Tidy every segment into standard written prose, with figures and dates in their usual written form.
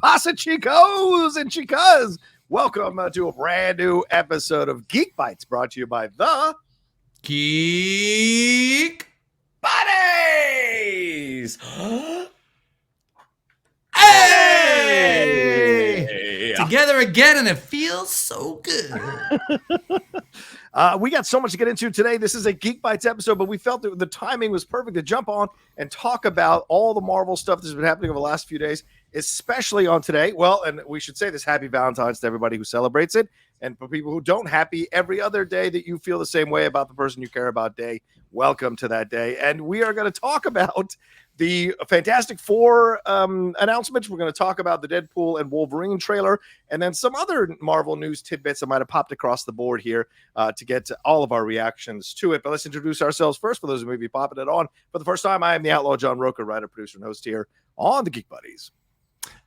Pasa Chicos and Chicas. Welcome to a brand new episode of Geek Bites, brought to you by the Geek Buddies. Hey! Together again, and it feels so good. We got so much to get into today. This is a Geek Bites episode, but we felt that the timing was perfect to jump on and talk about all the Marvel stuff that's been happening over the last few days, especially on today. Well, and we should say this happy Valentine's to everybody who celebrates it. And for people who don't, happy every other day that you feel the same way about the person you care about day. Welcome to that day. And we are going to talk about the Fantastic Four announcements. We're going to talk about the Deadpool and Wolverine trailer, and then some other Marvel news tidbits that might have popped across the board here to get to all of our reactions to it. But let's introduce ourselves first. For those who may be popping it on for the first time, I am the Outlaw John Rocha, writer, producer, and host here on the Geek Buddies.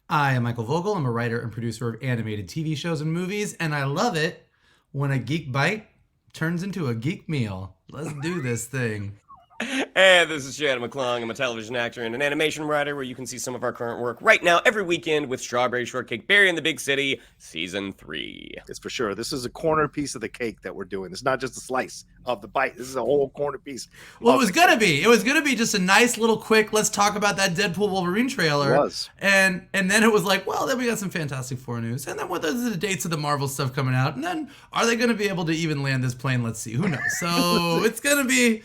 I am Michael Vogel. I'm a writer and producer of animated TV shows and movies, and I love it when a geek bite turns into a geek meal. Let's do this thing. Hey, this is Shannon McClung. I'm a television actor and an animation writer where you can see some of our current work right now every weekend with Strawberry Shortcake Berry in the Big City, Season 3. It's for sure. This is a corner piece of the cake that we're doing. It's not just a slice of the bite. This is a whole corner piece. Well, it was going to be. It was going to be just a nice little quick, let's talk about that Deadpool Wolverine trailer. It was. And then it was like, well, then we got some Fantastic Four news. And then what are the dates of the Marvel stuff coming out? And then are they going to be able to even land this plane? Let's see. Who knows? So it's going to be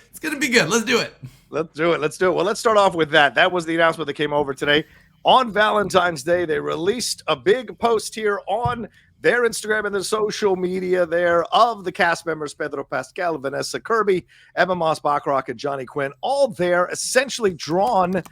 good. Let's do it. Let's do it. Well, let's start off with that. That was the announcement that came over today. On Valentine's Day, they released a big post here on their Instagram and their social media there of the cast members, Pedro Pascal, Vanessa Kirby, Emma Moss-Bachrach, and Johnny Quinn, all there, essentially drawn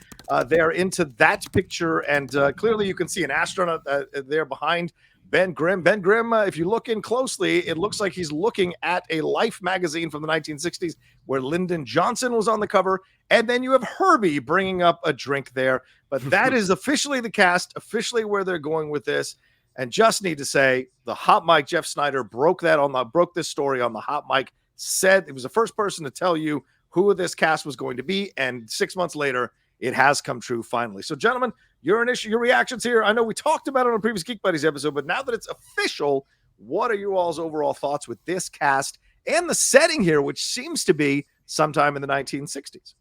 there into that picture. And clearly you can see an astronaut there behind Ben Grimm. Ben Grimm, if you look in closely, it looks like he's looking at a Life magazine from the 1960s where Lyndon Johnson was on the cover. And then you have Herbie bringing up a drink there. But that is officially the cast, officially where they're going with this. And just need to say, the hot mic, Jeff Snyder, broke this story on the hot mic, said it was the first person to tell you who this cast was going to be. And 6 months later, it has come true finally. So, gentlemen, your reactions here. I know we talked about it on a previous Geek Buddies episode, but now that it's official, what are you all's overall thoughts with this cast and the setting here, which seems to be sometime in the 1960s?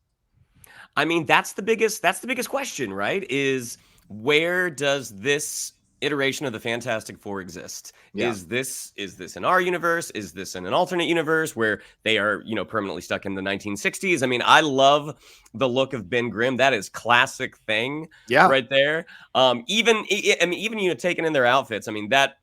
I mean, that's the biggest question, right? Is where does this iteration of the Fantastic Four exist? Yeah. Is this in our universe? Is this in an alternate universe where they are, permanently stuck in the 1960s? I mean, I love the look of Ben Grimm. That is classic thing, right there. Even taking in their outfits. I mean, that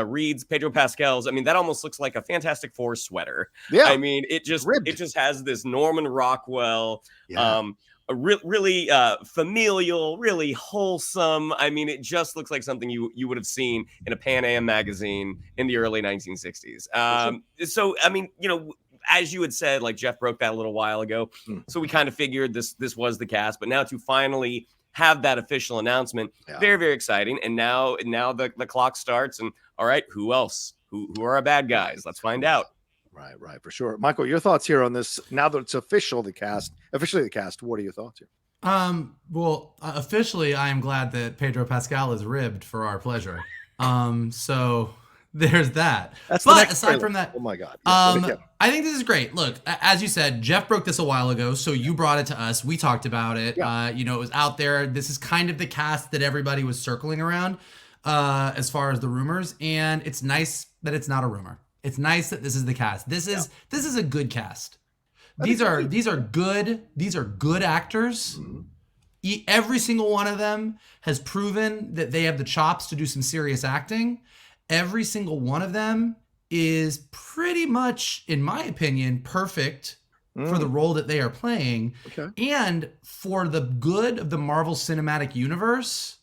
Reed's, Pedro Pascal's. I mean, that almost looks like a Fantastic Four sweater. Yeah. I mean, it just has this Norman Rockwell. Yeah. Really familial, really wholesome. I mean, it just looks like something you would have seen in a Pan Am magazine in the early 1960s. So, I mean, as you had said, like Jeff broke that a little while ago. So we kind of figured this was the cast. But now to finally have that official announcement, very, very exciting. And now the clock starts. And all right, who else? Who are our bad guys? Let's find out. Right, for sure. Michael, your thoughts here on this, now that it's officially the cast, what are your thoughts here? Officially, I am glad that Pedro Pascal is ribbed for our pleasure. So there's that. But aside from that, oh my God. I think this is great. Look, as you said, Jeff broke this a while ago, so you brought it to us. We talked about it. Yeah. It was out there. This is kind of the cast that everybody was circling around as far as the rumors, and it's nice that it's not a rumor. It's nice that this is the cast. This is a good cast. These are good actors. Mm-hmm. Every single one of them has proven that they have the chops to do some serious acting. Every single one of them is pretty much, in my opinion, perfect for the role that they are playing. Okay. And for the good of the Marvel Cinematic Universe,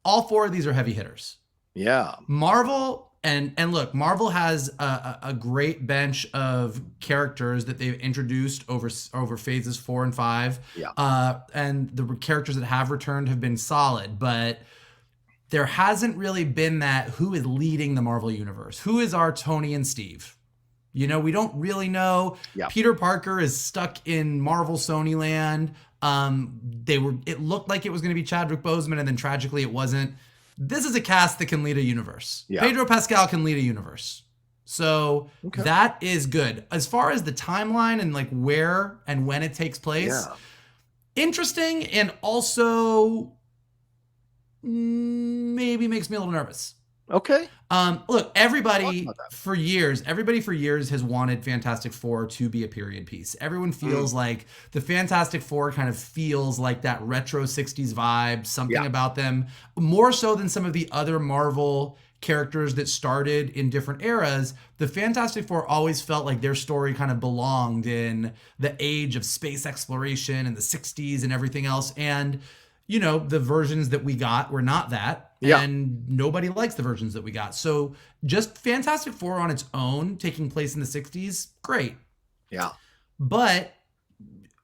all four of these are heavy hitters. Yeah. Marvel... And look, Marvel has a great bench of characters that they've introduced over phases 4 and 5. Yeah. And the characters that have returned have been solid, but there hasn't really been that who is leading the Marvel universe. Who is our Tony and Steve? We don't really know. Yeah. Peter Parker is stuck in Marvel Sony land. It looked like it was going to be Chadwick Boseman, and then tragically it wasn't. This is a cast that can lead a universe. Yeah. Pedro Pascal can lead a universe. So that is good. As far as the timeline and like where and when it takes place, interesting, and also maybe makes me a little nervous. Okay. Look, everybody for years has wanted Fantastic Four to be a period piece. Everyone feels like the Fantastic Four kind of feels like that retro 60s vibe, something about them, more so than some of the other Marvel characters that started in different eras. The Fantastic Four always felt like their story kind of belonged in the age of space exploration and the 60s and everything else. And, you know, the versions that we got were not that. And nobody likes the versions that we got. So just Fantastic Four on its own, taking place in the 60s, great. Yeah. But,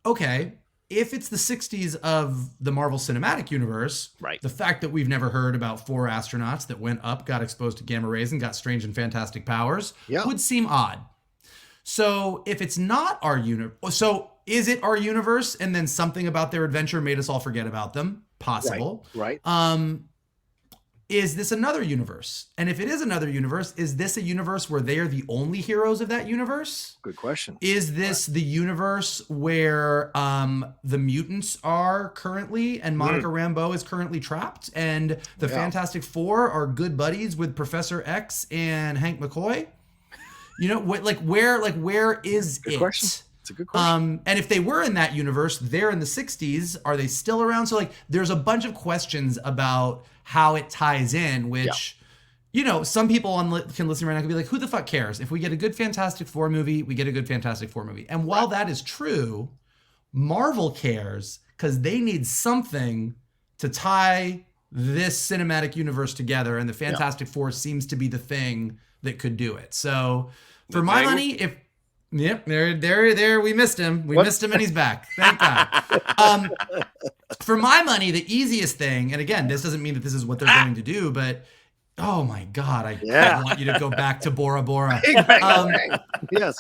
okay, if it's the 60s of the Marvel Cinematic Universe, the fact that we've never heard about 4 astronauts that went up, got exposed to gamma rays, and got strange and fantastic powers would seem odd. So if it's not our universe, so is it our universe and then something about their adventure made us all forget about them? Possible. Right. Is this another universe? And if it is another universe, is this a universe where they are the only heroes of that universe? Good question. Is this the universe where the mutants are currently and Monica Rambeau is currently trapped and the Fantastic Four are good buddies with Professor X and Hank McCoy? You know, where is it? Question. It's a good question. And if they were in that universe, they're in the 60s. Are they still around? So like, there's a bunch of questions about how it ties in, which, you know, some people can listen right now and be like, who the fuck cares? If we get a good Fantastic Four movie, we get a good Fantastic Four movie. And while that is true, Marvel cares because they need something to tie this cinematic universe together. And the Fantastic Four seems to be the thing that could do it. So for my money, if there. We missed him. We missed him, and he's back. Thank God. For my money, the easiest thing, and again, this doesn't mean that this is what they're going to do, but oh my God, I want you to go back to Bora Bora. Yes.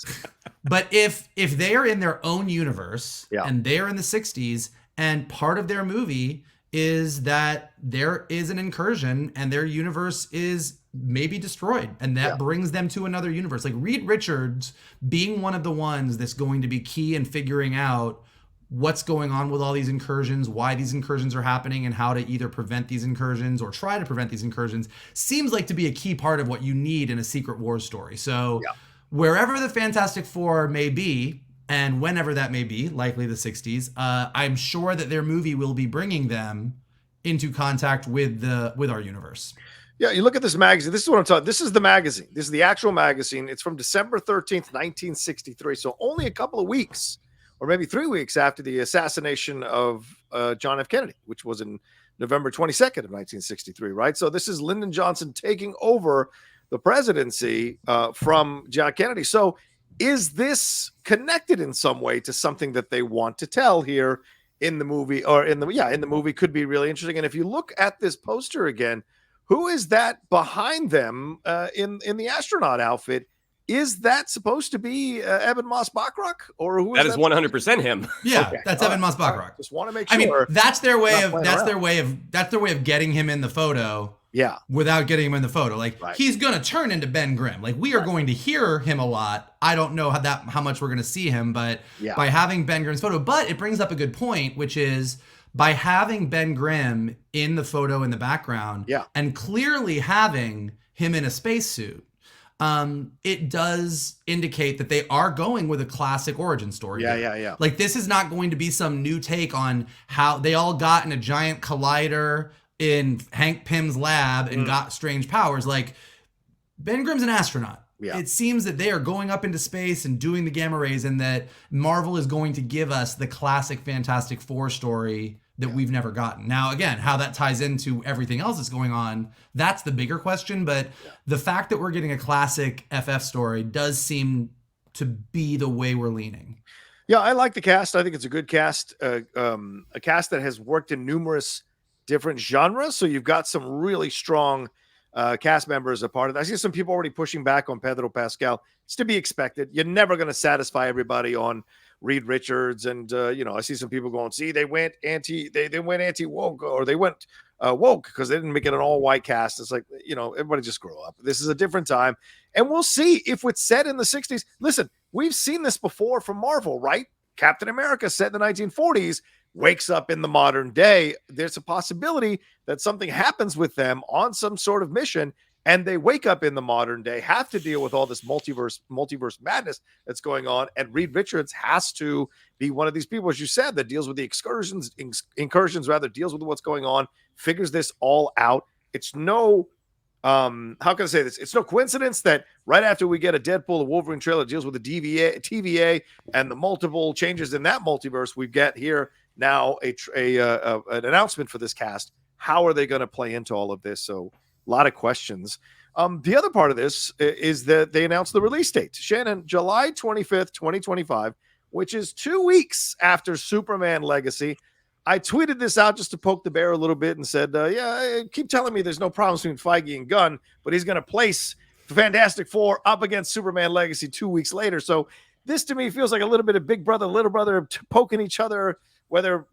But if they are in their own universe and they're in the 60s, and part of their movie is that there is an incursion and their universe is maybe destroyed, and that brings them to another universe. Like Reed Richards being one of the ones that's going to be key in figuring out what's going on with all these incursions, why these incursions are happening, and how to either prevent these incursions or try to prevent these incursions seems like to be a key part of what you need in a Secret Wars story. So wherever the Fantastic Four may be, and whenever that may be, likely the 60s, I'm sure that their movie will be bringing them into contact with our universe. Yeah, you look at this magazine. This is what I'm talking. This is the magazine. This is the actual magazine. It's from December 13th, 1963. So only a couple of weeks, or maybe 3 weeks after the assassination of John F. Kennedy, which was in November 22nd of 1963, right? So this is Lyndon Johnson taking over the presidency from John Kennedy. So is this connected in some way to something that they want to tell here in the movie, or in the movie? Could be really interesting. And if you look at this poster again, who is that behind them in the astronaut outfit? Is that supposed to be Evan Moss Bachrach, or who? That is 100% him. Yeah, that's Evan Moss Bachrach. Just want to make sure. I mean, that's their way of getting him in the photo. Yeah, without getting him in the photo, like he's gonna turn into Ben Grimm. Like we are going to hear him a lot. I don't know how much we're gonna see him, but by having Ben Grimm's photo, but it brings up a good point, which is, by having Ben Grimm in the photo in the background and clearly having him in a spacesuit, it does indicate that they are going with a classic origin story. Yeah. Like this is not going to be some new take on how they all got in a giant collider in Hank Pym's lab and got strange powers. Like Ben Grimm's an astronaut. Yeah. It seems that they are going up into space and doing the gamma rays, and that Marvel is going to give us the classic Fantastic Four story that we've never gotten. Now, again, how that ties into everything else that's going on, that's the bigger question. But the fact that we're getting a classic FF story does seem to be the way we're leaning. Yeah, I like the cast. I think it's a good cast, a cast that has worked in numerous different genres. So you've got some really strong cast members a part of that. I see some people already pushing back on Pedro Pascal. It's to be expected. You're never going to satisfy everybody on Reed Richards, and I see some people going, see, they went anti-woke, or they went woke because they didn't make it an all-white cast. It's like, everybody just grow up. This is a different time, and we'll see if it's set in the 60s. Listen, we've seen this before from Marvel, right? Captain America set in the 1940s, wakes up in the modern day. There's a possibility that something happens with them on some sort of mission, and they wake up in the modern day, have to deal with all this multiverse madness that's going on. And Reed Richards has to be one of these people, as you said, that deals with the incursions rather, deals with what's going on, figures this all out. It's no, how can I say this? It's no coincidence that right after we get a Deadpool and Wolverine trailer that deals with the TVA and the multiple changes in that multiverse, we get here now an announcement for this cast. How are they going to play into all of this? So a lot of questions. The other part of this is that they announced the release date. Shannon, July 25th, 2025, which is 2 weeks after Superman Legacy. I tweeted this out just to poke the bear a little bit and said, keep telling me there's no problems between Feige and Gunn, but he's going to place the Fantastic Four up against Superman Legacy 2 weeks later. So this to me feels like a little bit of big brother, little brother poking each other, whether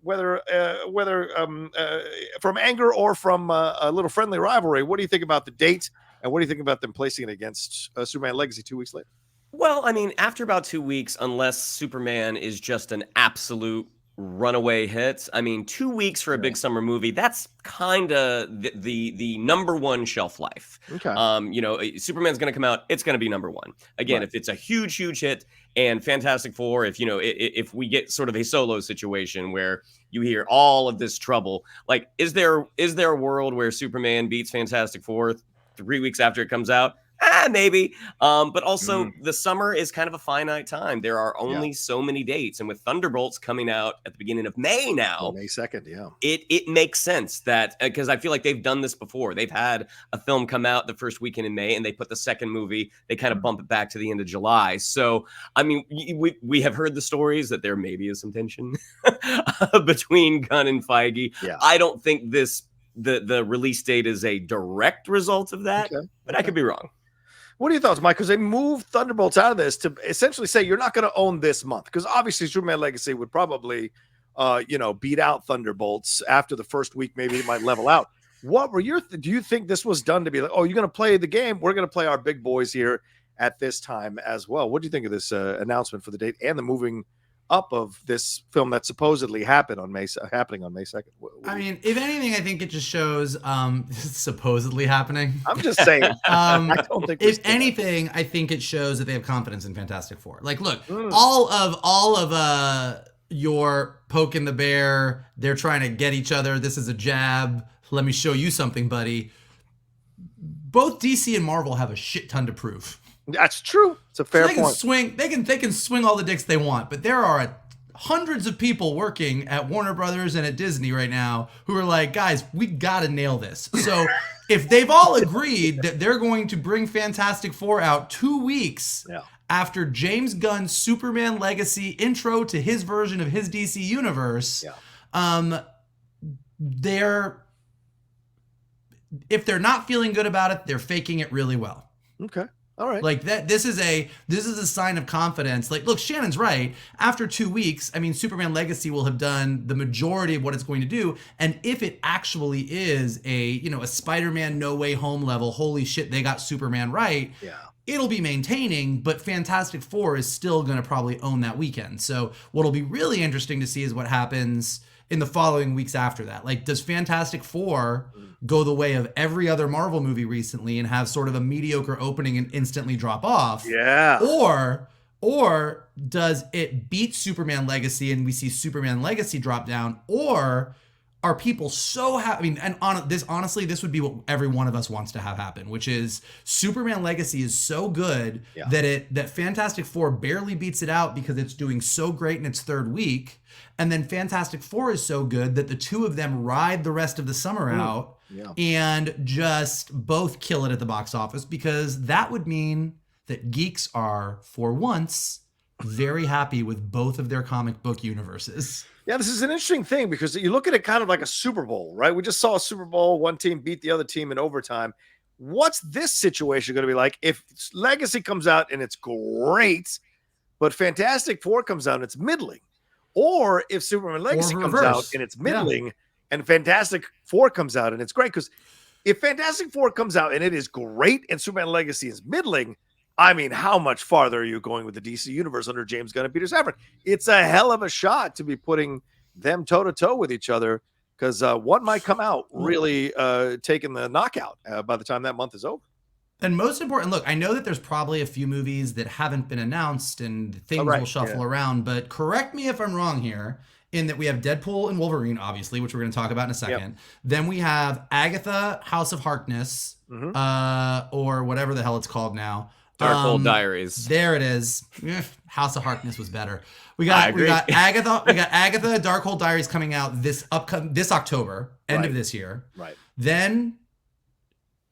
from anger or from a little friendly rivalry. What do you think about the date, and what do you think about them placing it against Superman Legacy 2 weeks later? Well, I mean, after about 2 weeks, unless Superman is just an absolute runaway hit, I mean, 2 weeks for a big summer movie, that's kind of the number one shelf life. Okay. Superman's going to come out, it's going to be number one. Again, if it's a huge hit, and Fantastic Four, if we get sort of a solo situation where you hear all of this trouble, like, is there a world where Superman beats Fantastic Four 3 weeks after it comes out? Maybe. But also the summer is kind of a finite time. There are only so many dates. And with Thunderbolts coming out at the beginning of May now, May 2nd, it makes sense that, because I feel like they've done this before. They've had a film come out the first weekend in May, and they put the second movie, they kind of bump it back to the end of July. So, I mean, we have heard the stories that there maybe is some tension between Gunn and Feige. Yeah. I don't think the release date is a direct result of that, but I could be wrong. What are your thoughts, Mike? Because they moved Thunderbolts out of this to essentially say you're not going to own this month. Because obviously Superman Legacy would probably, beat out Thunderbolts after the first week. Maybe it might level out. What were do you think this was done to be like, oh, you're going to play the game? We're going to play our big boys here at this time as well. What do you think of this announcement for the date and the moving up of this film that supposedly happening on May 2nd? I mean, if anything, I think it just shows supposedly happening. I'm just saying. I don't think. If anything, I think it shows that they have confidence in Fantastic Four. Like, look, all of your poking the bear, they're trying to get each other. This is a jab. Let me show you something, buddy. Both DC and Marvel have a shit ton to prove. That's true. It's a fair point. They can swing all the dicks they want, but there are hundreds of people working at Warner Brothers and at Disney right now who are like, guys, we got to nail this. So if they've all agreed that they're going to bring Fantastic Four out 2 weeks after James Gunn's Superman Legacy intro to his version of his DC universe, if they're not feeling good about it, they're faking it really well. Okay. All right. Like that. This is a sign of confidence. Like, look, Shannon's right. After 2 weeks, I mean, Superman Legacy will have done the majority of what it's going to do. And if it actually is a Spider-Man No Way Home level, holy shit, they got Superman right. Yeah. It'll be maintaining, but Fantastic Four is still going to probably own that weekend. So what'll be really interesting to see is what happens in the following weeks after that. Like, does Fantastic Four go the way of every other Marvel movie recently and have sort of a mediocre opening and instantly drop off? Yeah. Or does it beat Superman Legacy and we see Superman Legacy drop down? Or are people so happy? I mean, and honestly, this would be what every one of us wants to have happen, which is Superman Legacy is so good that Fantastic Four barely beats it out because it's doing so great in its third week. And then Fantastic Four is so good that the two of them ride the rest of the summer out and just both kill it at the box office, because that would mean that geeks are, for once, very happy with both of their comic book universes. Yeah, this is an interesting thing because you look at it kind of like a Super Bowl, right? We just saw a Super Bowl, one team beat the other team in overtime. What's this situation going to be like if Legacy comes out and it's great? but Fantastic Four comes out and it's middling. Or if Superman Legacy comes out and it's middling, and Fantastic Four comes out and it's great. Because if Fantastic Four comes out and it is great and Superman Legacy is middling, I mean, how much farther are you going with the DC universe under James Gunn and Peter Safran? It's a hell of a shot to be putting them toe-to-toe with each other, because one might come out really taking the knockout by the time that month is over. And most important, look, I know that there's probably a few movies that haven't been announced and things will shuffle around, but correct me if I'm wrong here, in that we have Deadpool and Wolverine, obviously, which we're going to talk about in a second. Yep. Then we have Agatha, House of Harkness, or whatever the hell it's called now. Darkhold Diaries. There it is. House of Harkness was better. We got Agatha. We got Agatha, Darkhold Diaries coming out this October, end of this year. Right. Then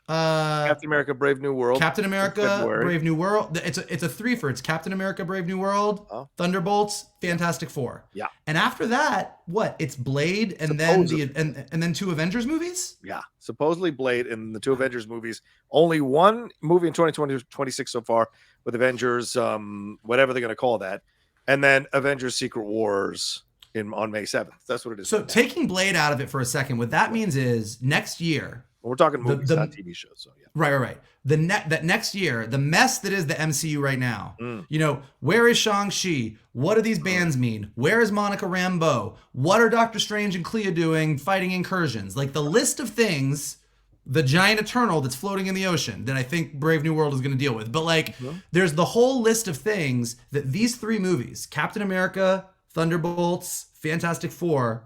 Captain America: Brave New World. Captain America: Brave New World. It's a threefer. It's Captain America: Brave New World, Thunderbolts, Fantastic Four. Yeah. And after that, what? It's Blade, and then two Avengers movies. Yeah, supposedly Blade and the two Avengers movies. Only one movie in 2026 so far with Avengers, whatever they're going to call that, and then Avengers: Secret Wars on May 7th. That's what it is. So taking Blade out of it for a second, what that means is next year. We're talking movies, not TV shows. So yeah. Right. That next year, the mess that is the MCU right now. You know, where is Shang-Chi? What do these bands mean? Where is Monica Rambeau? What are Doctor Strange and Clea doing fighting incursions? Like the list of things, the giant eternal that's floating in the ocean that I think Brave New World is going to deal with. But like, there's the whole list of things that these three movies, Captain America, Thunderbolts, Fantastic Four,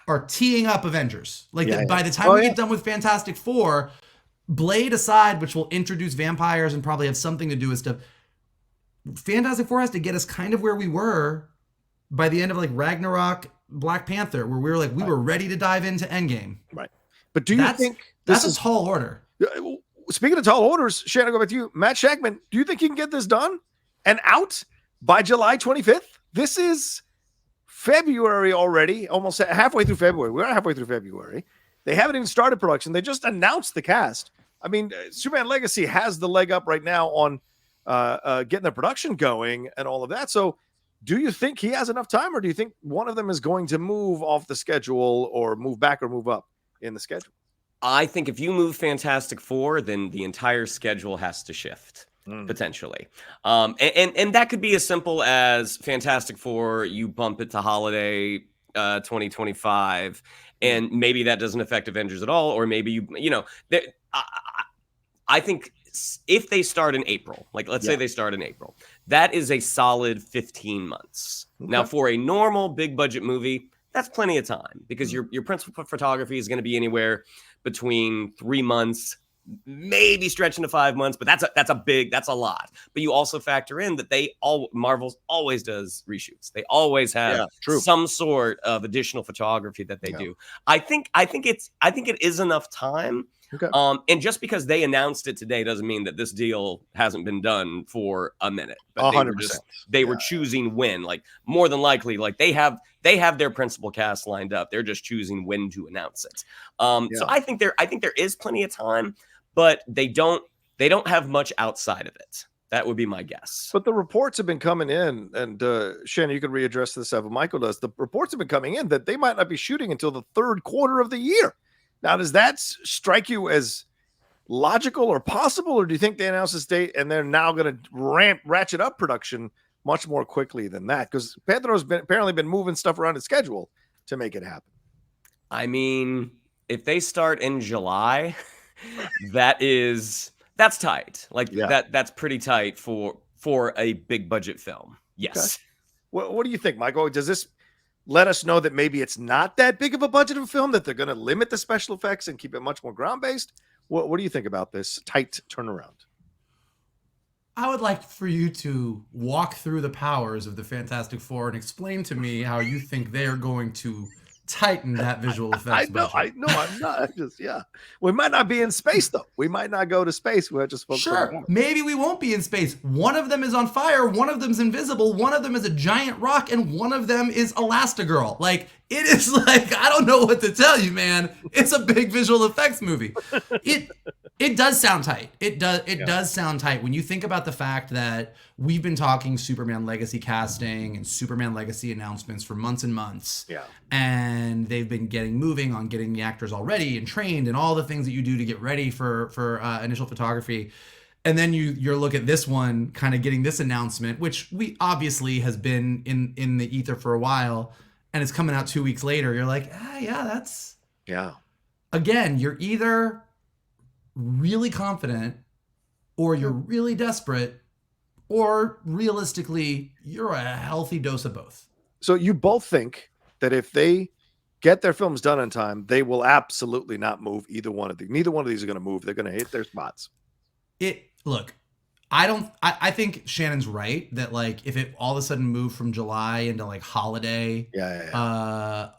are teeing up Avengers. Like by the time we get done with Fantastic Four, Blade aside, which will introduce vampires and probably have something to do with stuff, Fantastic Four has to get us kind of where we were by the end of like Ragnarok, Black Panther, where we were like, we were ready to dive into Endgame. Right. But do you think that's a tall order? Speaking of tall orders, Shannon, go back to you. Matt Shakman, do you think he can get this done and out by July 25th? This is February already, almost halfway through February. We're halfway through February. They haven't even started production. They just announced the cast. I mean, Superman Legacy has the leg up right now on getting the production going and all of that. So do you think he has enough time, or do you think one of them is going to move off the schedule or move back or move up in the schedule? I think if you move Fantastic Four, then the entire schedule has to shift. Potentially. And that could be as simple as Fantastic Four, you bump it to holiday 2025, and maybe that doesn't affect Avengers at all, or maybe I think if they start in April, like let's say they start in April, that is a solid 15 months. Now for a normal big budget movie, that's plenty of time, because your principal photography is going to be anywhere between 3 months, maybe stretching to 5 months, but that's a lot. But you also factor in that Marvel's always does reshoots. They always have some sort of additional photography that they do. I think it is enough time. Okay. And just because they announced it today doesn't mean that this deal hasn't been done for a minute. But 100%. They were choosing when, like more than likely, like they have their principal cast lined up. They're just choosing when to announce it. So I think there is plenty of time, but they don't have much outside of it. That would be my guess. But the reports have been coming in, and Shannon, you can readdress this if Michael does. The reports have been coming in that they might not be shooting until the third quarter of the year. Now, does that strike you as logical or possible, or do you think they announced this date and they're now going to ratchet up production much more quickly than that? Because Pedro's apparently been moving stuff around his schedule to make it happen. I mean, if they start in July, that's tight. Like that's pretty tight for a big budget film. Yes. Okay. What do you think, Michael? Does this let us know that maybe it's not that big of a budget of a film, that they're going to limit the special effects and keep it much more ground-based? What do you think about this tight turnaround? I would like for you to walk through the powers of the Fantastic Four and explain to me how you think they are going to tighten that visual effects budget. I'm not. We might not be in space, though. We might not go to space. We're just focused on maybe we won't be in space. One of them is on fire. One of them's invisible. One of them is a giant rock, and one of them is Elastigirl. Like, it is like, I don't know what to tell you, man. It's a big visual effects movie. It does sound tight. It does sound tight when you think about the fact that we've been talking Superman Legacy casting and Superman Legacy announcements for months and months. Yeah. And they've been moving on getting the actors all ready and trained and all the things that you do to get ready for initial photography. And then you look at this one kind of getting this announcement, which we obviously has been in the ether for a while, and it's coming out 2 weeks later. You're like, yeah, that's... Yeah. Again, you're either really confident or you're really desperate, or realistically, you're a healthy dose of both. So you both think that if they get their films done in time, they will absolutely not move either one of these. Neither one of these are going to move. They're going to hit their spots. Look, I think Shannon's right that like if it all of a sudden moved from July into like holiday, I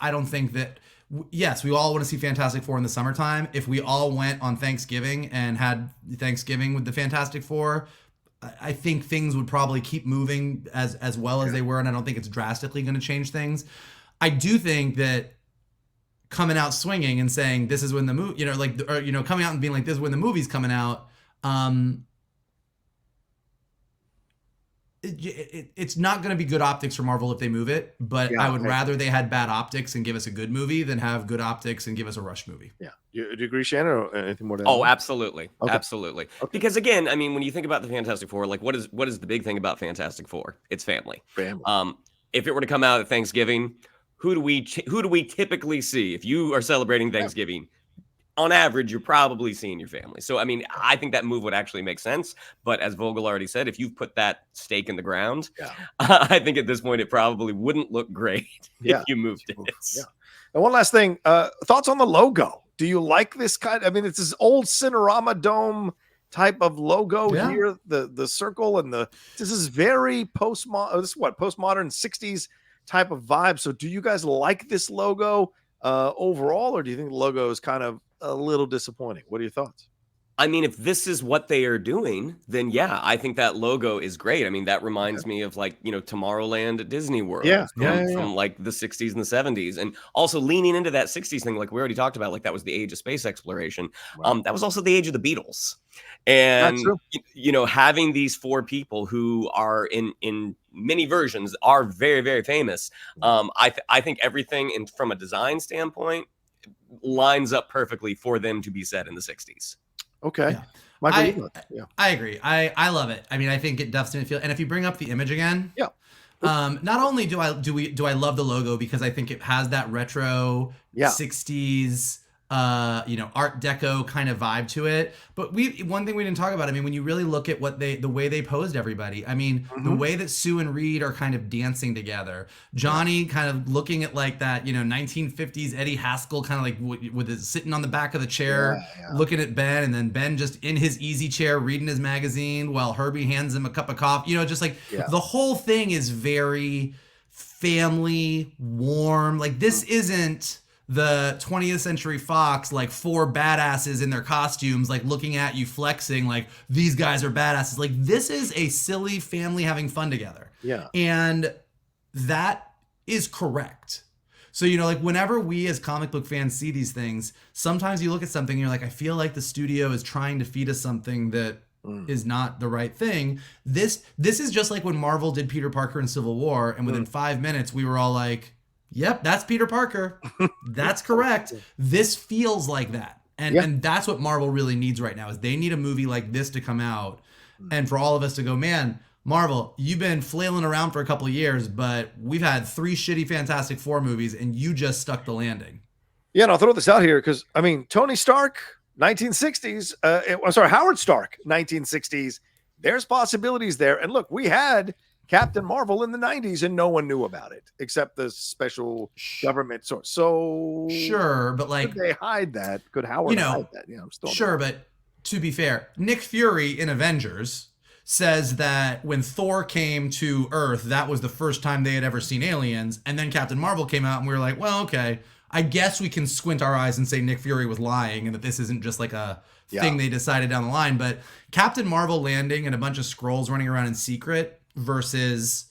don't think that. Yes, we all want to see Fantastic Four in the summertime. If we all went on Thanksgiving and had Thanksgiving with the Fantastic Four, I think things would probably keep moving as well as they were, and I don't think it's drastically going to change things. I do think that coming out swinging and saying this is when the movie, coming out and being like this is when the movie's coming out, it's not going to be good optics for Marvel if they move it, but I would rather they had bad optics and give us a good movie than have good optics and give us a rush movie. Yeah. Do you agree, Shannon, or anything more to add? Oh, absolutely. Okay. Absolutely. Okay. Because again, I mean, when you think about the Fantastic Four, like what is the big thing about Fantastic Four? It's family. If it were to come out at Thanksgiving, who do we typically see? If you are celebrating Thanksgiving, on average, you're probably seeing your family. So, I mean, I think that move would actually make sense. But as Vogel already said, if you've put that stake in the ground, I think at this point, it probably wouldn't look great if you moved it. Yeah. And one last thing, thoughts on the logo? Do you like this kind? I mean, it's this old Cinerama Dome type of logo here, the circle, and this is very postmodern. This is what, postmodern 60s type of vibe. So do you guys like this logo overall, or do you think the logo is kind of a little disappointing? What are your thoughts? I mean, if this is what they are doing, then yeah, I think that logo is great. I mean, that reminds me of like, Tomorrowland at Disney World from like the 60s and the 70s. And also leaning into that 60s thing, like we already talked about, like that was the age of space exploration. Wow. That was also the age of the Beatles. And, having these four people who are in many versions are very, very famous. I think everything from a design standpoint lines up perfectly for them to be set in the 60s. Okay. Yeah. I agree. I love it. I mean, I think it definitely feels, and if you bring up the image again, not only do I love the logo because I think it has that retro 60s Art Deco kind of vibe to it. But one thing we didn't talk about, I mean, when you really look at the way they posed everybody, I mean, the way that Sue and Reed are kind of dancing together, Johnny kind of looking at like that, 1950s Eddie Haskell kind of like with his sitting on the back of the chair, looking at Ben, and then Ben just in his easy chair reading his magazine while Herbie hands him a cup of coffee, just like the whole thing is very family, warm. Like this isn't the 20th Century Fox, like four badasses in their costumes, like looking at you flexing, like these guys are badasses. Like this is a silly family having fun together. Yeah. And that is correct. So, like whenever we as comic book fans see these things, sometimes you look at something and you're like, I feel like the studio is trying to feed us something that is not the right thing. This is just like when Marvel did Peter Parker in Civil War, and within 5 minutes we were all like, yep, that's Peter Parker. That's correct. This feels like that. And that's what Marvel really needs right now, is they need a movie like this to come out and for all of us to go, man, Marvel, you've been flailing around for a couple of years, but we've had 3 shitty Fantastic Four movies and you just stuck the landing. Yeah, and I'll throw this out here because, I mean, Tony Stark, 1960s. Howard Stark, 1960s. There's possibilities there. And look, we had Captain Marvel in the 90s and no one knew about it except the special government source. So sure, but like, could they hide that? Could Howard hide that? I'm still sure, but to be fair, Nick Fury in Avengers says that when Thor came to Earth, that was the first time they had ever seen aliens. And then Captain Marvel came out and we were like, well, okay, I guess we can squint our eyes and say Nick Fury was lying and that this isn't just like a thing they decided down the line. But Captain Marvel landing and a bunch of Skrulls running around in secret versus,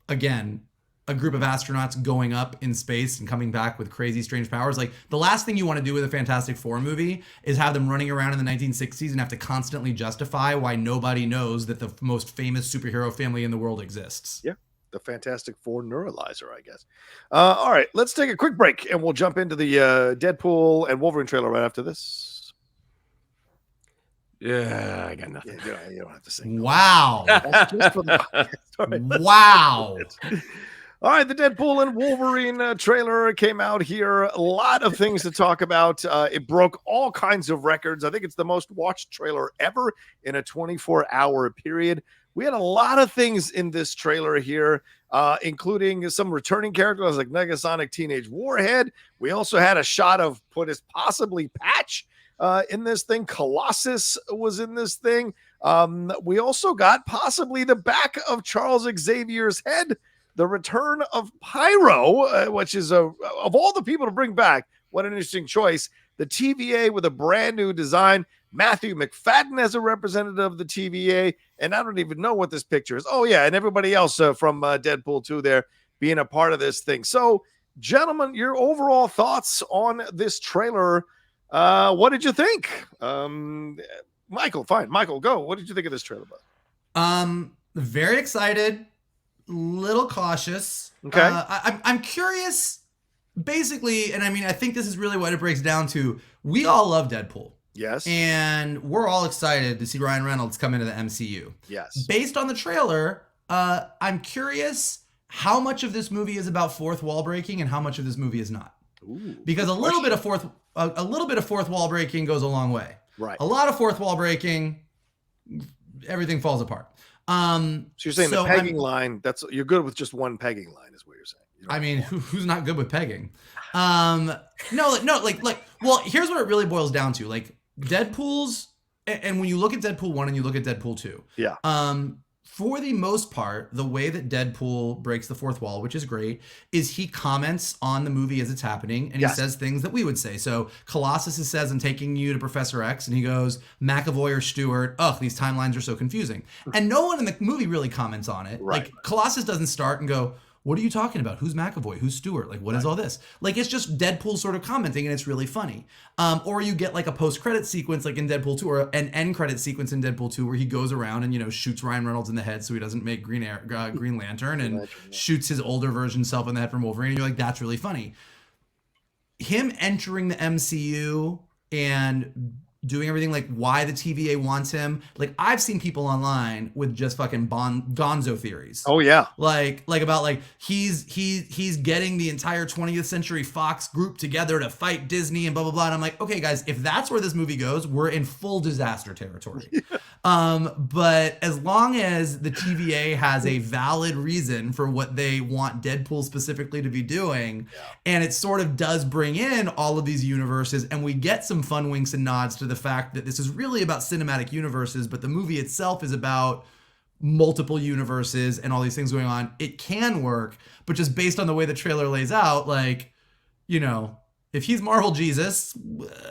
again, a group of astronauts going up in space and coming back with crazy strange powers. Like, the last thing you want to do with a Fantastic Four movie is have them running around in the 1960s and have to constantly justify why nobody knows that the most famous superhero family in the world exists. Yeah, the Fantastic Four neuralizer, I guess. All right, let's take a quick break and we'll jump into the Deadpool and Wolverine trailer right after this. Yeah, I got nothing. Yeah, you don't have to sing. Wow. That's just for the podcast. All right, Wow. All right, the Deadpool and Wolverine trailer came out here. A lot of things to talk about. It broke all kinds of records. I think it's the most watched trailer ever in a 24-hour period. We had a lot of things in this trailer here, including some returning characters like Negasonic Teenage Warhead. We also had a shot of what is possibly Patch in this thing. Colossus was in this thing. We also got possibly the back of Charles Xavier's head. The return of Pyro, which is of all the people to bring back, what an interesting choice. The TVA with a brand new design. Matthew MacFayden as a representative of the TVA. And I don't even know what this picture is. Oh, yeah. And everybody else from Deadpool 2 there being a part of this thing. So, gentlemen, your overall thoughts on this trailer. What did you think? Michael, fine. Michael, go. What did you think of this trailer, bud? Very excited. Little cautious. Okay. I'm curious, basically, and I mean, I think this is really what it breaks down to. We all love Deadpool. Yes. And we're all excited to see Ryan Reynolds come into the MCU. Yes. Based on the trailer, I'm curious how much of this movie is about fourth wall breaking and how much of this movie is not. Ooh, because a little bit of fourth wall breaking goes a long way. Right. A lot of fourth wall breaking, everything falls apart. So you're saying the pegging line, you're good with just one pegging line is what you're saying. I mean, who's not good with pegging? Well, here's what it really boils down to. Like, Deadpool's, and when you look at Deadpool 1 and you look at Deadpool 2, yeah. For the most part, the way that Deadpool breaks the fourth wall, which is great, is he comments on the movie as it's happening, and he says things that we would say. So Colossus says, "I'm taking you to Professor X," and he goes, "McAvoy or Stewart, ugh, these timelines are so confusing." And no one in the movie really comments on it. Right. Like, Colossus doesn't start and go, "What are you talking about? Who's McAvoy? Who's Stewart? Like, what is all this?" Like, it's just Deadpool sort of commenting, and it's really funny. Or you get like a post-credit sequence like in Deadpool 2, or an end credit sequence in Deadpool 2 where he goes around and, shoots Ryan Reynolds in the head so he doesn't make Green Lantern, and shoots his older version self in the head from Wolverine. And you're like, that's really funny. Him entering the MCU and doing everything, like why the TVA wants him. Like, I've seen people online with just fucking gonzo theories. Oh yeah. Like about like he's getting the entire 20th Century Fox group together to fight Disney and blah blah blah. And I'm like, okay guys, if that's where this movie goes, we're in full disaster territory. But as long as the TVA has a valid reason for what they want Deadpool specifically to be doing, and it sort of does bring in all of these universes, and we get some fun winks and nods to the fact that this is really about cinematic universes, but the movie itself is about multiple universes and all these things going on, it can work. But just based on the way the trailer lays out, like, if he's Marvel Jesus,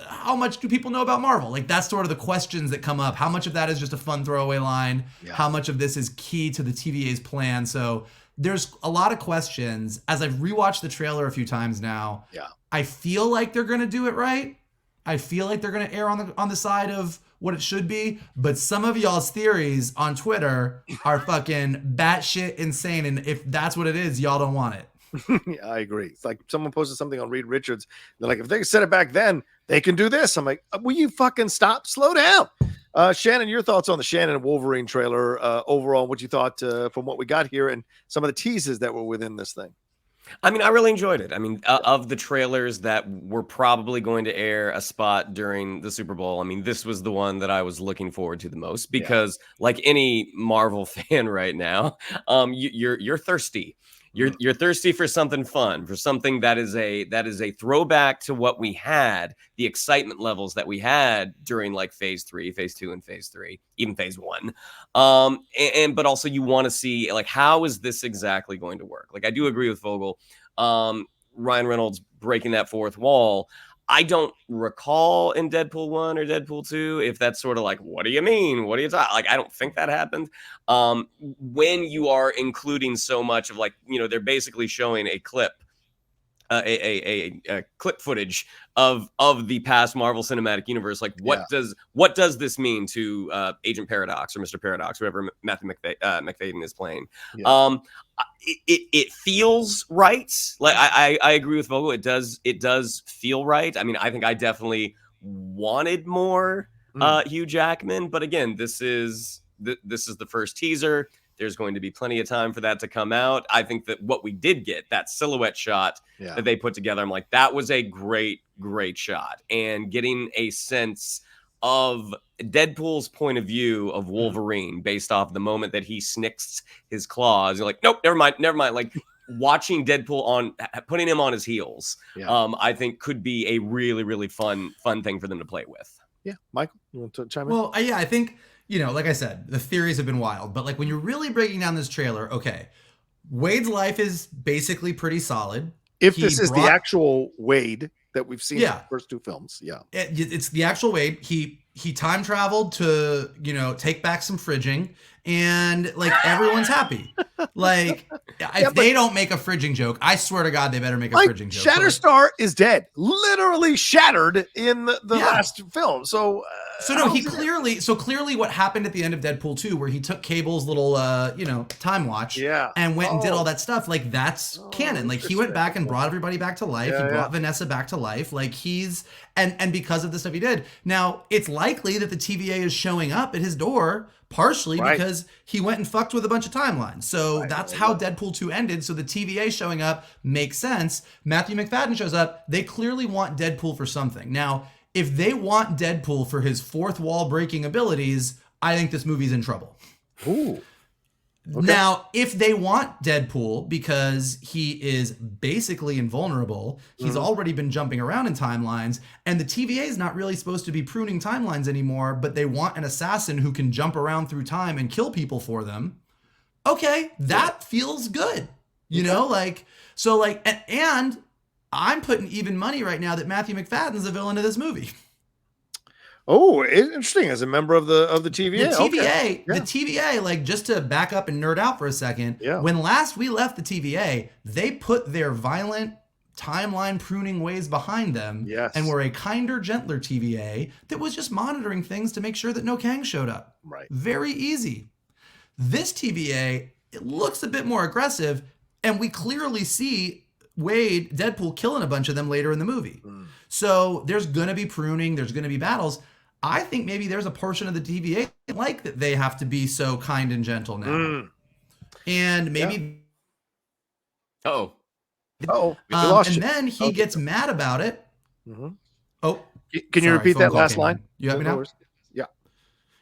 how much do people know about Marvel? Like, that's sort of the questions that come up. How much of that is just a fun throwaway line? Yeah. How much of this is key to the TVA's plan? So there's a lot of questions. As I've rewatched the trailer a few times now, I feel like they're going to do it right. I feel like they're going to err on the side of what it should be, but some of y'all's theories on Twitter are fucking batshit insane, and if that's what it is, y'all don't want it. Yeah, I agree. It's like someone posted something on Reed Richards. They're like, if they said it back then, they can do this. I'm like, will you fucking stop? Slow down. Shannon, your thoughts on the Shannon Wolverine trailer overall, what you thought from what we got here and some of the teases that were within this thing? I mean, I really enjoyed it. I mean, of the trailers that were probably going to air a spot during the Super Bowl, I mean, this was the one that I was looking forward to the most because, like any Marvel fan right now, you're thirsty. You're thirsty for something fun, for something that is a throwback to what we had, the excitement levels that we had during like phase 3, phase 2, and phase 3, even phase 1. But also you want to see, like, how is this exactly going to work? Like, I do agree with Vogel. Ryan Reynolds breaking that fourth wall. I don't recall in Deadpool 1 or Deadpool 2 if that's sort of like, what do you mean? What are you talking? Like, I don't think that happened. When you are including so much of, like, you know, they're basically showing a clip, a clip footage of the past Marvel Cinematic Universe. Like, what does this mean to Agent Paradox or Mr. Paradox, whoever Matthew MacFayden is playing? Yeah. It feels right. Like, I agree with Vogel. It does feel right. I mean, I think I definitely wanted more Hugh Jackman, but again, this is the first teaser. There's going to be plenty of time for that to come out. I think that what we did get, that silhouette shot that they put together, I'm like, that was a great shot. And getting a sense of Deadpool's point of view of Wolverine based off the moment that he snicks his claws. You're like, nope, never mind. Like, watching Deadpool putting him on his heels, I think could be a really, really fun thing for them to play with. Yeah. Michael, you want to chime in? Well, yeah, I think, you know, like I said, the theories have been wild, but like when you're really breaking down this trailer, okay, Wade's life is basically pretty solid. If this is the actual Wade that we've seen in the first two films, it's the actual Wade. He time traveled to, you know, take back some fridging, and like everyone's happy. Like, if they don't make a fridging joke, I swear to God, they better make a fridging joke. Shatterstar is dead, literally shattered in the last film. So no, clearly what happened at the end of Deadpool 2, where he took Cable's little, time watch and went and did all that stuff. Like, that's canon. Like, he went back and brought everybody back to life. He brought Vanessa back to life. Like, and because of the stuff he did. Now, it's likely that the TVA is showing up at his door, partially because he went and fucked with a bunch of timelines. So that's how Deadpool 2 ended. So the TVA showing up makes sense. Matthew MacFayden shows up. They clearly want Deadpool for something. Now, if they want Deadpool for his fourth wall breaking abilities, I think this movie's in trouble. Ooh. Okay. Now, if they want Deadpool because he is basically invulnerable, he's already been jumping around in timelines, and the TVA is not really supposed to be pruning timelines anymore, but they want an assassin who can jump around through time and kill people for them. Okay, that feels good. You know, like, so like, and I'm putting even money right now that Matthew MacFadden's the villain of this movie. Oh, interesting. As a member of the TVA. The TVA, like, just to back up and nerd out for a second, when last we left the TVA, they put their violent timeline pruning ways behind them and were a kinder, gentler TVA that was just monitoring things to make sure that no Kang showed up. Right. Very easy. This TVA, it looks a bit more aggressive, and we clearly see Deadpool killing a bunch of them later in the movie. So there's going to be pruning, there's going to be battles. I think maybe there's a portion of the TVA like that they have to be so kind and gentle now. And maybe and then he gets mad about it. Oh, can you repeat that last line? You have me now?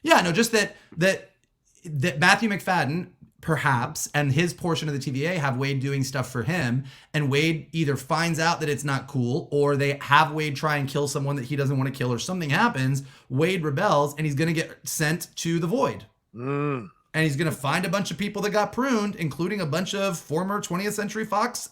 Yeah, no, just that Matthew MacFayden perhaps, and his portion of the TVA have Wade doing stuff for him, and Wade either finds out that it's not cool, or they have Wade try and kill someone that he doesn't want to kill, or something happens, Wade rebels, and he's going to get sent to the Void. And he's going to find a bunch of people that got pruned, including a bunch of former 20th Century Fox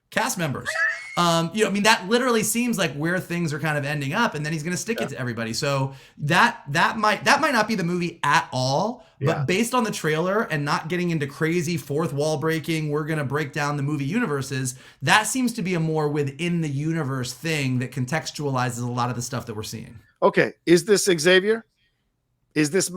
cast members. I mean, that literally seems like where things are kind of ending up, and then he's going to stick it to everybody. So that might not be the movie at all, but based on the trailer and not getting into crazy fourth wall breaking, we're going to break down the movie universes, that seems to be a more within the universe thing that contextualizes a lot of the stuff that we're seeing. Okay, is this Xavier? Is this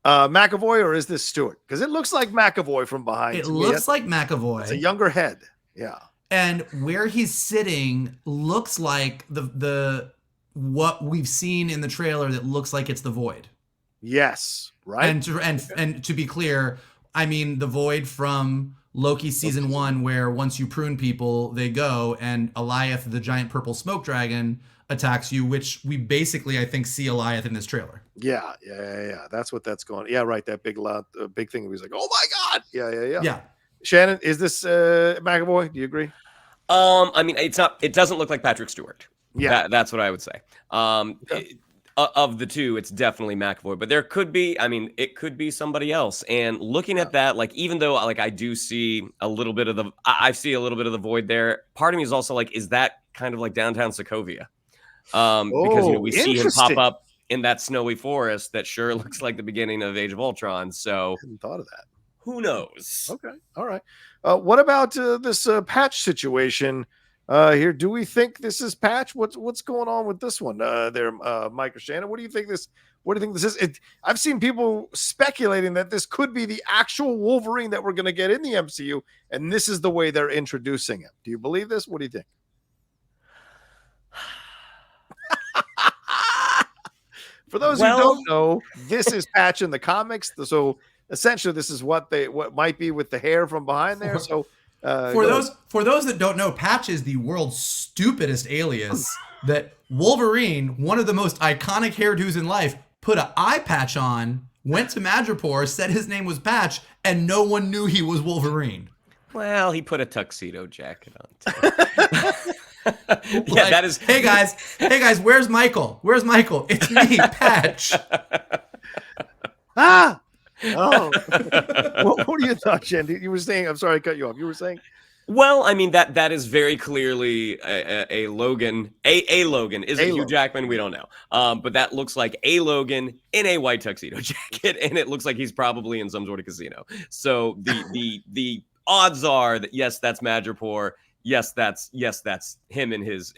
McAvoy, or is this Stewart? Because it looks like McAvoy from behind. It looks like McAvoy. It's a younger head. Yeah. And where he's sitting looks like the what we've seen in the trailer that looks like it's the Void. Yes, right. And to be clear, I mean the Void from Loki season 1, where once you prune people, they go, and Eliath, the giant purple smoke dragon, attacks you, which we basically, I think, see Eliath in this trailer. Yeah. That's what that's going. Yeah, right. That big loud, big thing. He was like, "Oh my God!" Yeah. Shannon, is this McAvoy? Do you agree? I mean, it's not. It doesn't look like Patrick Stewart. Yeah, that's what I would say. Of the two, it's definitely McAvoy, but there could be. I mean, it could be somebody else. And looking at that, like, even though like I do see a little bit of the, I see a little bit of the Void there. Part of me is also like, is that kind of like downtown Sokovia, because we see him pop up in that snowy forest that sure looks like the beginning of Age of Ultron. So I hadn't thought of that. Who knows? Okay, all right. What about this patch situation here? Do we think this is patch? What's going on with this one? There, Mike or Shannon. What do you think this? What do you think this is? I've seen people speculating that this could be the actual Wolverine that we're going to get in the MCU, and this is the way they're introducing him. Do you believe this? What do you think? For those who don't know, this is Patch in the comics. So essentially, this is what might be with the hair from behind there. So for those that don't know, Patch is the world's stupidest alias. That Wolverine, one of the most iconic hairdos in life, put an eye patch on, went to Madripoor, said his name was Patch, and no one knew he was Wolverine. Well, he put a tuxedo jacket on too. Yeah, that is. Hey guys, where's Michael? Where's Michael? It's me, Patch. Oh. What are your thoughts, Jen? You were saying. I'm sorry, I cut you off. You were saying. Well, I mean that is very clearly a Logan. A Logan. Is it Hugh Jackman? We don't know. But that looks like a Logan in a white tuxedo jacket, and it looks like he's probably in some sort of casino. So the odds are that yes, that's Madripoor. Yes, that's him in his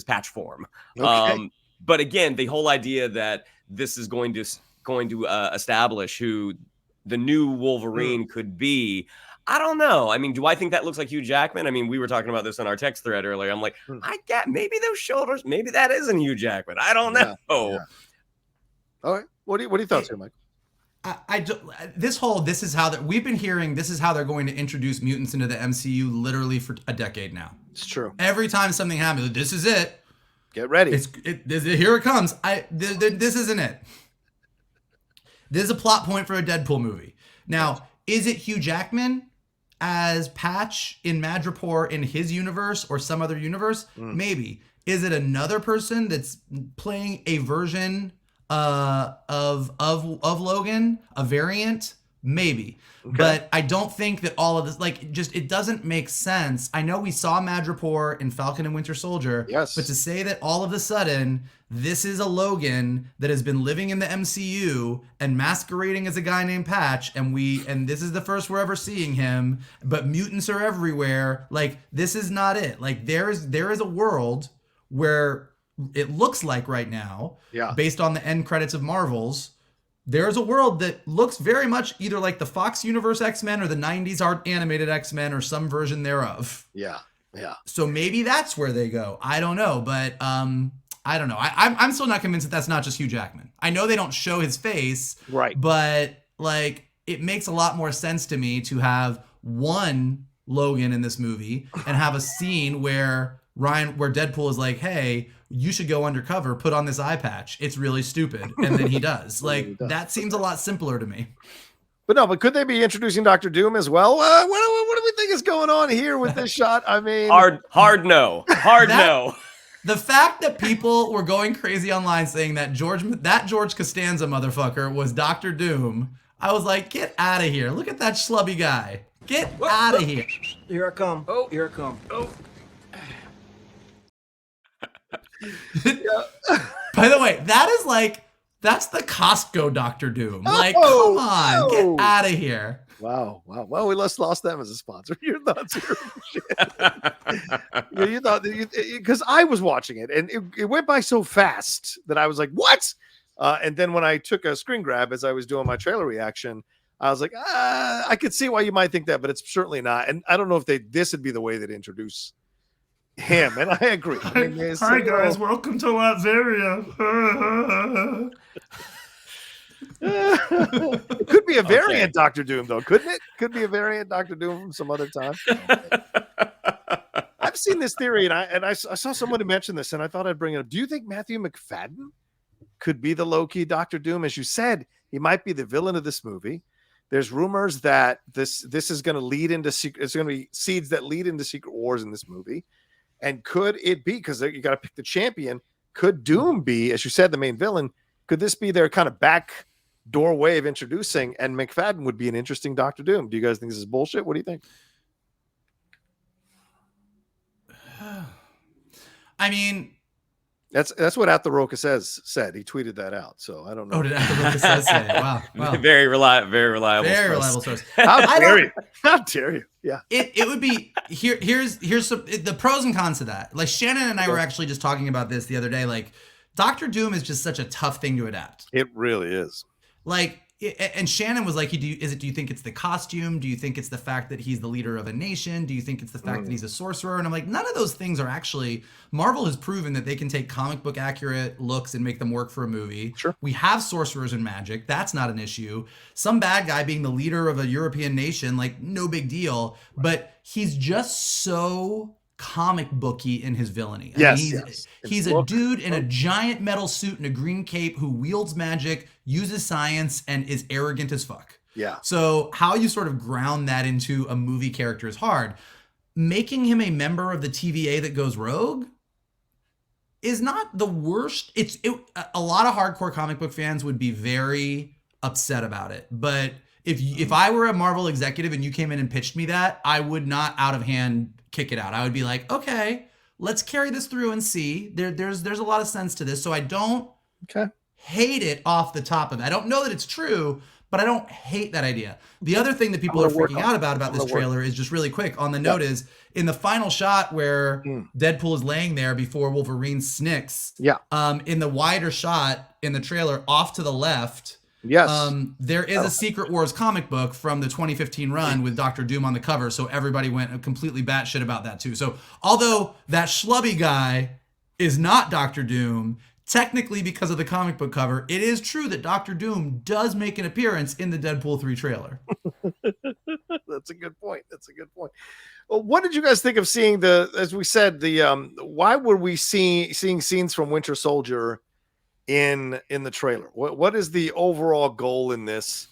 patch form. Okay. But again, the whole idea that this is going to establish who the new Wolverine could be. I don't know. I mean, do I think that looks like Hugh Jackman? I mean, we were talking about this on our text thread earlier. I'm like, I get maybe those shoulders, maybe that isn't Hugh Jackman. I don't know. Yeah. All right. What are your thoughts here, Mike? This is how that we've been hearing. This is how they're going to introduce mutants into the MCU literally for a decade now. It's true. Every time something happens, this is it. Get ready. Here it comes. This isn't it. This is a plot point for a Deadpool movie. Now, is it Hugh Jackman as Patch in Madripoor in his universe or some other universe? Maybe. Is it another person that's playing a version of Logan, a variant? Maybe. Okay. But I don't think that all of this, it doesn't make sense. I know we saw Madripoor in Falcon and Winter Soldier, yes, but to say that all of a sudden this is a Logan that has been living in the MCU and masquerading as a guy named Patch, and this is the first we're ever seeing him, but mutants are everywhere. This is not it. There is a world where it looks like right now, based on the end credits of Marvel's, there's a world that looks very much either like the Fox Universe X-Men or the 90s art animated X-Men or some version thereof. Yeah. So maybe that's where they go. I don't know, but I don't know. I'm still not convinced that that's not just Hugh Jackman. I know they don't show his face, right? But it makes a lot more sense to me to have one Logan in this movie and have a scene where Deadpool is like, hey, you should go undercover, put on this eye patch. It's really stupid. And then he does. That seems a lot simpler to me. But could they be introducing Dr. Doom as well? What do we think is going on here with this shot? I mean, hard no. No. The fact that people were going crazy online saying that George Costanza motherfucker was Dr. Doom, I was like, get out of here. Look at that schlubby guy. Get out of here. Here I come. Oh, here I come. Oh. By the way, that's the Costco Dr. Doom. Come on, get out of here. Wow. Well, we lost them as a sponsor. Your thoughts here? You thought because I was watching it and it went by so fast that I was like, what? And then when I took a screen grab as I was doing my trailer reaction, I was like, I could see why you might think that, but it's certainly not. And I don't know if this would be the way they'd introduce him, and I agree. Hi guys, welcome to Latveria. It could be a variant Dr. Doom, though, couldn't it? Could be a variant Dr. Doom from some other time. I've seen this theory, and I saw somebody mention this, and I thought I'd bring it up. Do you think Matthew McFadden could be the low-key Dr. Doom? As you said, he might be the villain of this movie. There's rumors that this is going to lead into it's going to be seeds that lead into Secret Wars in this movie. And could it be, because you got to pick the champion, could Doom be, as you said, the main villain? Could this be their kind of back door way of introducing? And McFadden would be an interesting Dr. Doom. Do you guys think this is bullshit? What do you think? I mean, that's what At the Rocha said. He tweeted that out. So I don't know. oh, did At the Rocha say it? Wow. Very reliable source. How dare you? How dare you? Yeah. It would be here's the pros and cons to that. Like Shannon and I were actually just talking about this the other day. Like Doctor Doom is just such a tough thing to adapt. It really is. Like, and Shannon was like, do you think it's the costume? Do you think it's the fact that he's the leader of a nation? Do you think it's the fact that he's a sorcerer? And I'm like, none of those things are actually. Marvel has proven that they can take comic book accurate looks and make them work for a movie. Sure. We have sorcerers and magic. That's not an issue. Some bad guy being the leader of a European nation, like no big deal. Right. But he's just so comic booky in his villainy. He's a dude in a giant metal suit and a green cape who wields magic, uses science, and is arrogant as fuck. Yeah. So how you sort of ground that into a movie character is hard. Making him a member of the TVA that goes rogue is not the worst. A lot of hardcore comic book fans would be very upset about it. But if I were a Marvel executive and you came in and pitched me that, I would not out of hand kick it out. I would be like, okay, let's carry this through and see. There's a lot of sense to this. So I don't hate it off the top of it. I don't know that it's true, but I don't hate that idea. The other thing that people are freaking out about this trailer is just really quick on the note is in the final shot where Deadpool is laying there before Wolverine snicks. Yeah. In the wider shot in the trailer off to the left. Yes. There is a Secret Wars comic book from the 2015 run with Doctor Doom on the cover, so everybody went completely batshit about that too. So although that schlubby guy is not Doctor Doom, technically because of the comic book cover, it is true that Doctor Doom does make an appearance in the Deadpool 3 trailer. That's a good point. Well, what did you guys think of seeing as we said, why were we seeing scenes from Winter Soldier in the trailer? What is the overall goal in this?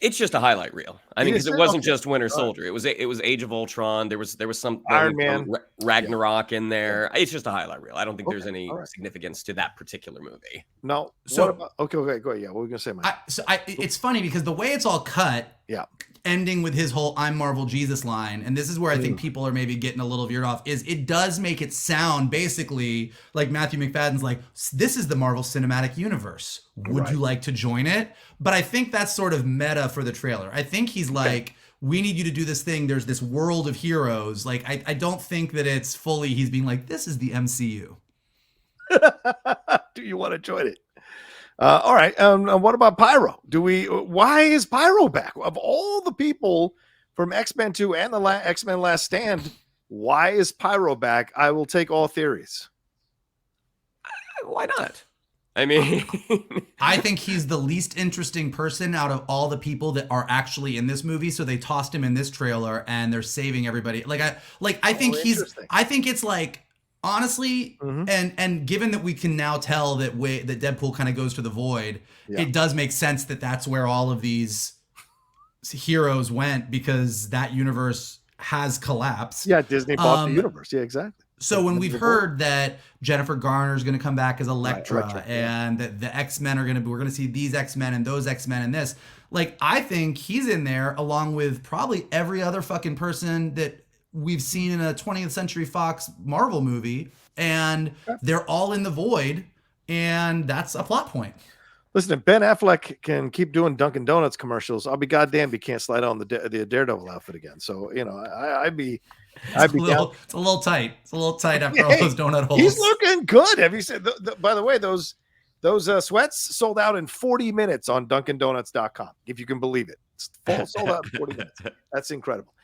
It's just a highlight reel. I mean, because it wasn't just Winter Soldier. It was Age of Ultron. There was some Iron Man, Ragnarok in there. It's just a highlight reel. I don't think there's any significance to that particular movie. No. So what about, okay, go ahead. Yeah, what were we gonna say, Mike? It's funny because the way it's all cut. Yeah. Ending with his whole "I'm Marvel Jesus" line, and this is where I think people are maybe getting a little veered off, is it does make it sound basically like Matthew McFadden's like, this is the Marvel Cinematic Universe. Would you like to join it? But I think that's sort of meta for the trailer. I think he's like, we need you to do this thing. There's this world of heroes. Like, I don't think that it's fully he's being like, this is the MCU. Do you want to join it? All right. What about Pyro? Why is Pyro back? Of all the people from X-Men 2 and the X-Men Last Stand, why is Pyro back? I will take all theories. Why not? I mean, I think he's the least interesting person out of all the people that are actually in this movie. So they tossed him in this trailer and they're saving everybody. I think it's like, honestly, and given that we can now tell that Deadpool kind of goes to the void, it does make sense that that's where all of these heroes went, because that universe has collapsed. Yeah, Disney bought the universe. Yeah, exactly. So when we've heard that Jennifer Garner is going to come back as Elektra, and that the X-Men we're going to see these X-Men and those X-Men and this, like, I think he's in there along with probably every other fucking person that we've seen in a 20th Century Fox Marvel movie, and they're all in the void, and that's a plot point. Listen, if Ben Affleck can keep doing Dunkin' Donuts commercials, I'll be goddamn he can't slide on the Daredevil outfit again. So, I'd be it's a little tight. It's a little tight after all those donut holes. He's looking good. Have you said? By the way, those sweats sold out in 40 minutes on DunkinDonuts.com, if you can believe it. It's sold out in 40 minutes. That's incredible.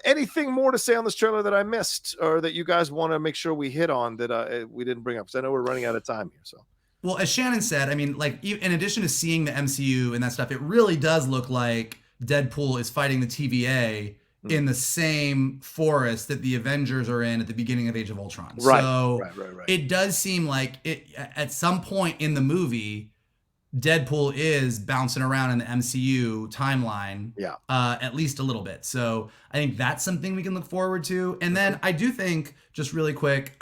Anything more to say on this trailer that I missed, or that you guys want to make sure we hit on that we didn't bring up? Because I know we're running out of time here. So, well, as Shannon said, I mean, like, in addition to seeing the MCU and that stuff, it really does look like Deadpool is fighting the TVA in the same forest that the Avengers are in at the beginning of Age of Ultron. Right. So it does seem like it at some point in the movie, Deadpool is bouncing around in the MCU timeline, at least a little bit. So I think that's something we can look forward to. And then I do think, just really quick,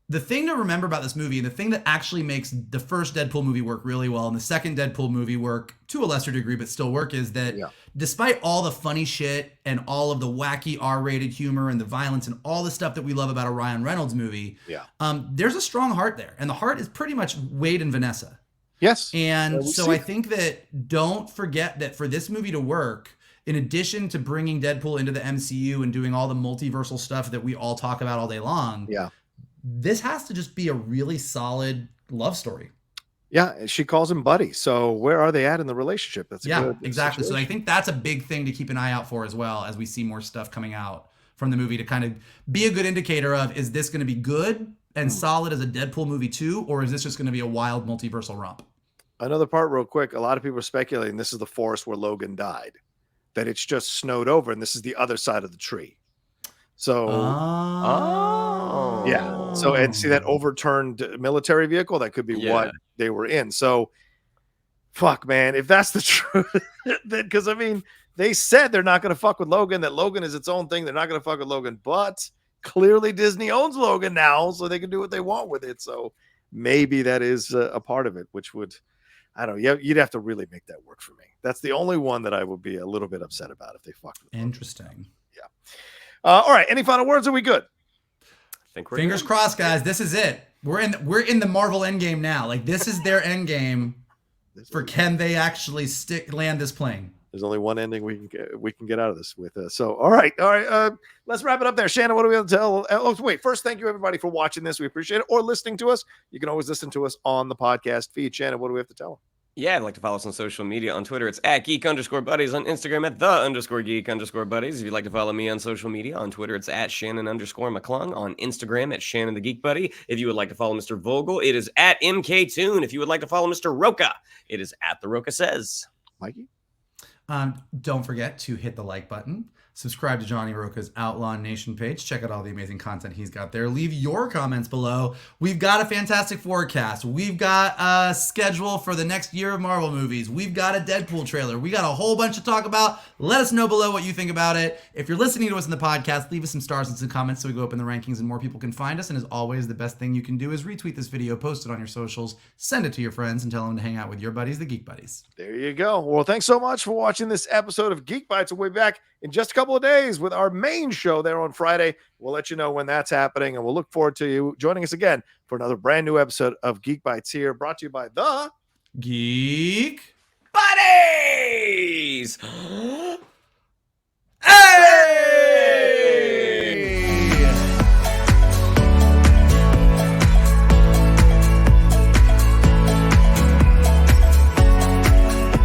the thing to remember about this movie, and the thing that actually makes the first Deadpool movie work really well and the second Deadpool movie work to a lesser degree but still work, is that despite all the funny shit and all of the wacky R-rated humor and the violence and all the stuff that we love about a Ryan Reynolds movie, there's a strong heart there. And the heart is pretty much Wade and Vanessa. Yes. And so I think that don't forget that for this movie to work, in addition to bringing Deadpool into the MCU and doing all the multiversal stuff that we all talk about all day long, this has to just be a really solid love story. Yeah, she calls him buddy. So where are they at in the relationship? That's exactly. So I think that's a big thing to keep an eye out for as well, as we see more stuff coming out from the movie, to kind of be a good indicator of, is this going to be good and solid as a Deadpool movie too, or is this just going to be a wild multiversal romp? Another part real quick. A lot of people are speculating this is the forest where Logan died, that it's just snowed over and this is the other side of the tree. So, yeah. So, and see that overturned military vehicle, that could be what they were in. So, fuck, man, if that's the truth, then, because I mean, they said they're not going to fuck with Logan, that Logan is its own thing. They're not going to fuck with Logan, but clearly Disney owns Logan now, so they can do what they want with it. So, maybe that is a part of it, which would, I don't know. You'd have to really make that work for me. That's the only one that I would be a little bit upset about if they fucked with Logan. Interesting. Yeah. All right. Any final words? Are we good? I think we're fingers crossed, guys. This is it. We're in the Marvel endgame now. Like, this is their endgame for can they actually land this plane? There's only one ending we can get out of this with. So, all right. Let's wrap it up there. Shannon, what do we have to tell? Wait, first, thank you everybody for watching this. We appreciate it, or listening to us. You can always listen to us on the podcast feed. Shannon, what do we have to tell them? Yeah, I'd like to follow us on social media. On Twitter, it's at @geek_buddies. On Instagram, at @the_geek_buddies. If you'd like to follow me on social media, on Twitter, it's at Shannon_McClung. On Instagram, at Shannon the Geek Buddy. If you would like to follow Mr. Vogel, it is at MKToon. If you would like to follow Mr. Rocha, it is at The Rocha Says. Mikey? Don't forget to hit the like button. Subscribe to Johnny Roca's Outlaw Nation page. Check out all the amazing content he's got there. Leave your comments below. We've got a fantastic forecast. We've got a schedule for the next year of Marvel movies. We've got a Deadpool trailer. We got a whole bunch to talk about. Let us know below what you think about it. If you're listening to us in the podcast, leave us some stars and some comments so we go up in the rankings and more people can find us. And as always, the best thing you can do is retweet this video, post it on your socials, send it to your friends, and tell them to hang out with your buddies, the Geek Buddies. There you go. Well, thanks so much for watching this episode of Geek Bites. We'll be back in just a couple of days with our main show there on Friday. We'll let you know when that's happening, and we'll look forward to you joining us again for another brand new episode of Geek Bites here, brought to you by the Geek